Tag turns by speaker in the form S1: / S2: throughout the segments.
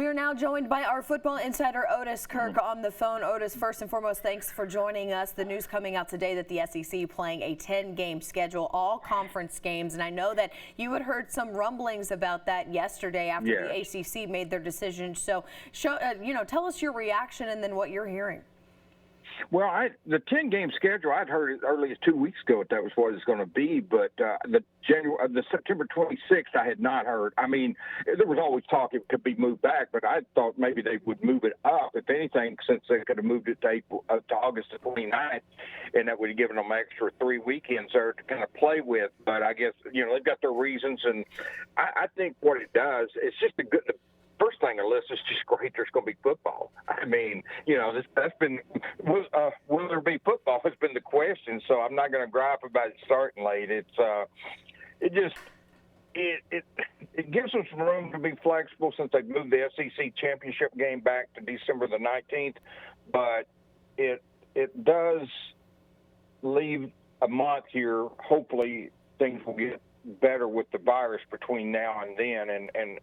S1: We are now joined by our football insider, Otis Kirk, on the phone. Otis, first and foremost, thanks for joining us. The news coming out today that the SEC playing a 10-game schedule, all conference games, and I know that you had heard some rumblings about that yesterday after the ACC made their decision. So, tell us your reaction and then what you're hearing.
S2: Well, the 10-game schedule, I'd heard as early as 2 weeks ago that was what it was going to be, but the September 26th, I had not heard. I mean, there was always talk it could be moved back, but I thought maybe they would move it up, if anything, since they could have moved it to August the 29th, and that would have given them extra 3 weekends there to kind of play with. But I guess, they've got their reasons, and I think what it does, it's just a good – first thing, Alyssa, is just great. There's going to be football. I mean, that's been will there be football has been the question. So I'm not going to gripe about it starting late. It gives them some room to be flexible since they've moved the SEC championship game back to December the 19th. But it does leave a month here. Hopefully things will get better with the virus between now and then, and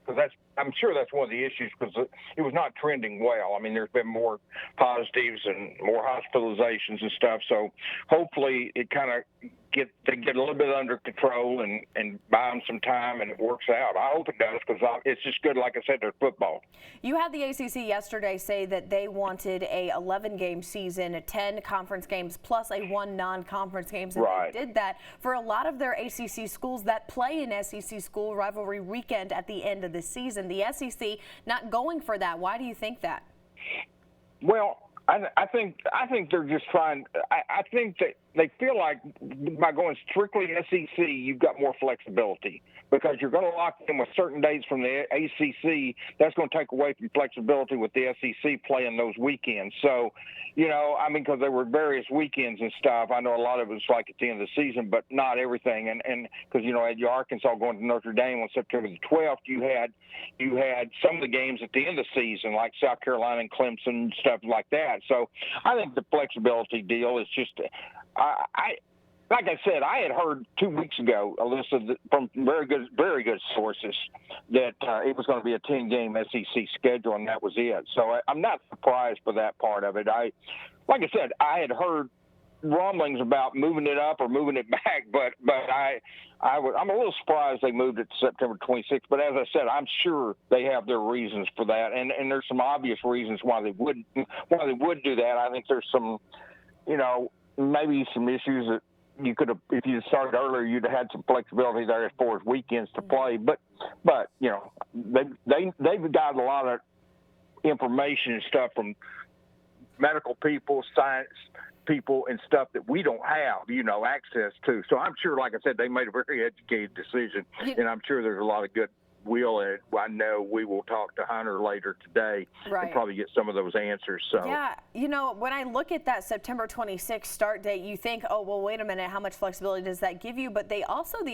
S2: because I'm sure that's one of the issues, because it was not trending well. I mean, there's been more positives and more hospitalizations and stuff, so hopefully it kind of they get a little bit under control and buy them some time and it works out. I hope it does, because it's just good, like I said, there's football.
S1: You had the ACC yesterday say that they wanted a 11-game season, 10 conference games plus a 1 non-conference games, and
S2: right.
S1: They did that for a lot of their ACC schools that play an SEC school rivalry weekend at the end of the season. The SEC not going for that. Why do you think that?
S2: Well, I think they're just trying. I think that they feel like by going strictly SEC, you've got more flexibility, because you're going to lock in with certain dates from the ACC. That's going to take away from flexibility with the SEC playing those weekends. So, because there were various weekends and stuff. I know a lot of it was like at the end of the season, but not everything. And because at your Arkansas going to Notre Dame on September the 12th, you had some of the games at the end of the season, like South Carolina and Clemson, stuff like that. So I think the flexibility deal is just, like I said, I had heard 2 weeks ago, Alyssa, from very good sources that it was going to be a 10-game SEC schedule, and that was it. So I'm not surprised by that part of it. Like I said, I had heard rumblings about moving it up or moving it back, but I'm a little surprised they moved it to September 26th. But as I said, I'm sure they have their reasons for that, and there's some obvious reasons why they would do that. I think there's some, maybe some issues that you could have, if you started earlier, you'd have had some flexibility there as far as weekends to play. But they've got a lot of information and stuff from medical people, science people, and stuff that we don't have, access to. So I'm sure, like I said, they made a very educated decision, and I'm sure there's a lot of good will in it. I know we will talk to Hunter later today and probably get some of those answers. So
S1: yeah, when I look at that September 26th start date, you think, oh, well, wait a minute, how much flexibility does that give you? But the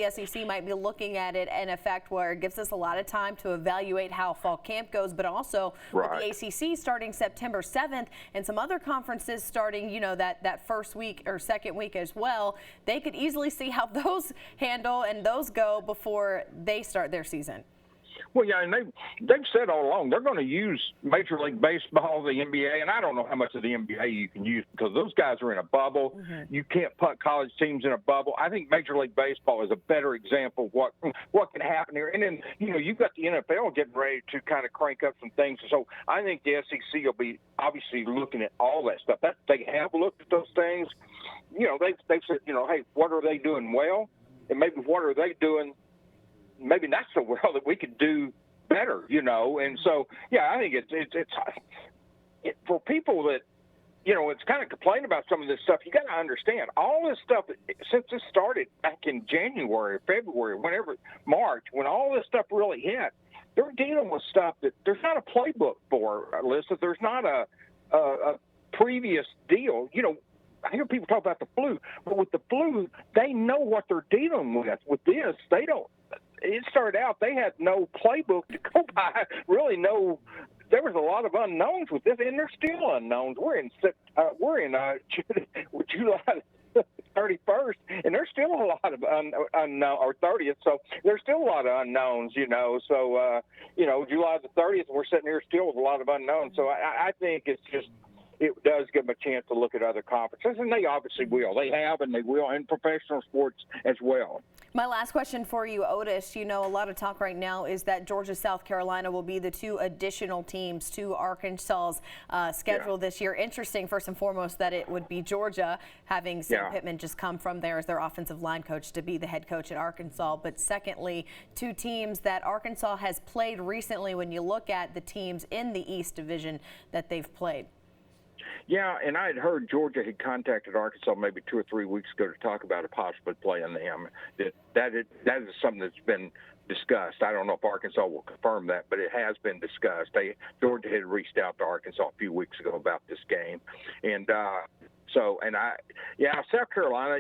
S1: SEC might be looking at it in effect where it gives us a lot of time to evaluate how fall camp goes, but also with the ACC starting September 7th and some other conferences starting, that first week or second week as well, they could easily see how those handle and those go before they start their season.
S2: Well, yeah, and they've said all along they're going to use Major League Baseball, the NBA, and I don't know how much of the NBA you can use, because those guys are in a bubble. Mm-hmm. You can't put college teams in a bubble. I think Major League Baseball is a better example of what can happen here. And then, you've got the NFL getting ready to kind of crank up some things. So I think the SEC will be obviously looking at all that stuff. They have looked at those things. They've said, hey, what are they doing well? And maybe what are they doing maybe not so well that we could do better, and so, yeah, I think it's for people that, it's kind of complaining about some of this stuff. You got to understand all this stuff since this started back in January, February, whenever, March, when all this stuff really hit, they're dealing with stuff that there's not a playbook for, Alyssa. There's not a previous deal. I hear people talk about the flu, but with the flu, they know what they're dealing with. With this, they don't. It started out, they had no playbook to go by, really no. There was a lot of unknowns with this, and there's still unknowns. We're in July 31st, and there's still a lot of unknown, or 30th, so there's still a lot of unknowns, So, July the 30th, we're sitting here still with a lot of unknowns. So I think it's just, it does give them a chance to look at other conferences, and they obviously will. They have, and they will in professional sports as well.
S1: My last question for you, Otis, a lot of talk right now is that Georgia, South Carolina will be the two additional teams to Arkansas's schedule this year. Interesting, first and foremost, that it would be Georgia, having Sam Pittman just come from there as their offensive line coach to be the head coach at Arkansas. But secondly, two teams that Arkansas has played recently when you look at the teams in the East Division that they've played.
S2: Yeah, and I had heard Georgia had contacted Arkansas maybe 2 or 3 weeks ago to talk about possibly playing them. That is something that's been discussed. I don't know if Arkansas will confirm that, but it has been discussed. Georgia had reached out to Arkansas a few weeks ago about this game, and South Carolina.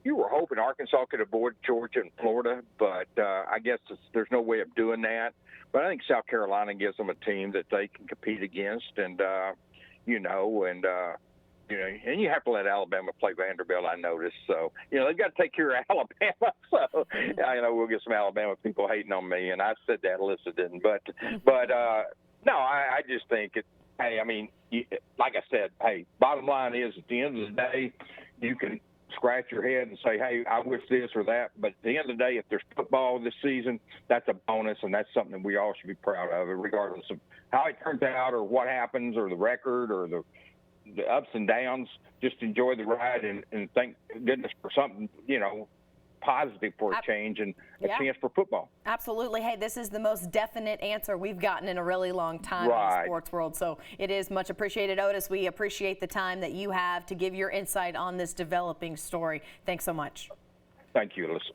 S2: You were hoping Arkansas could avoid Georgia and Florida, but I guess there's no way of doing that. But I think South Carolina gives them a team that they can compete against, and and you have to let Alabama play Vanderbilt, I noticed. So, they've got to take care of Alabama. So, we'll get some Alabama people hating on me, and I said that, Alyssa didn't. But no, I just think like I said, bottom line is at the end of the day, you can scratch your head and say, hey, I wish this or that. But at the end of the day, if there's football this season, that's a bonus, and that's something we all should be proud of, regardless of how it turns out or what happens or the record or the ups and downs. Just enjoy the ride and thank goodness for something, positive for a change and a chance for football.
S1: Absolutely. Hey, this is the most definite answer we've gotten in a really long time in the sports world. So it is much appreciated. Otis, we appreciate the time that you have to give your insight on this developing story. Thanks so much.
S2: Thank you, Alyssa.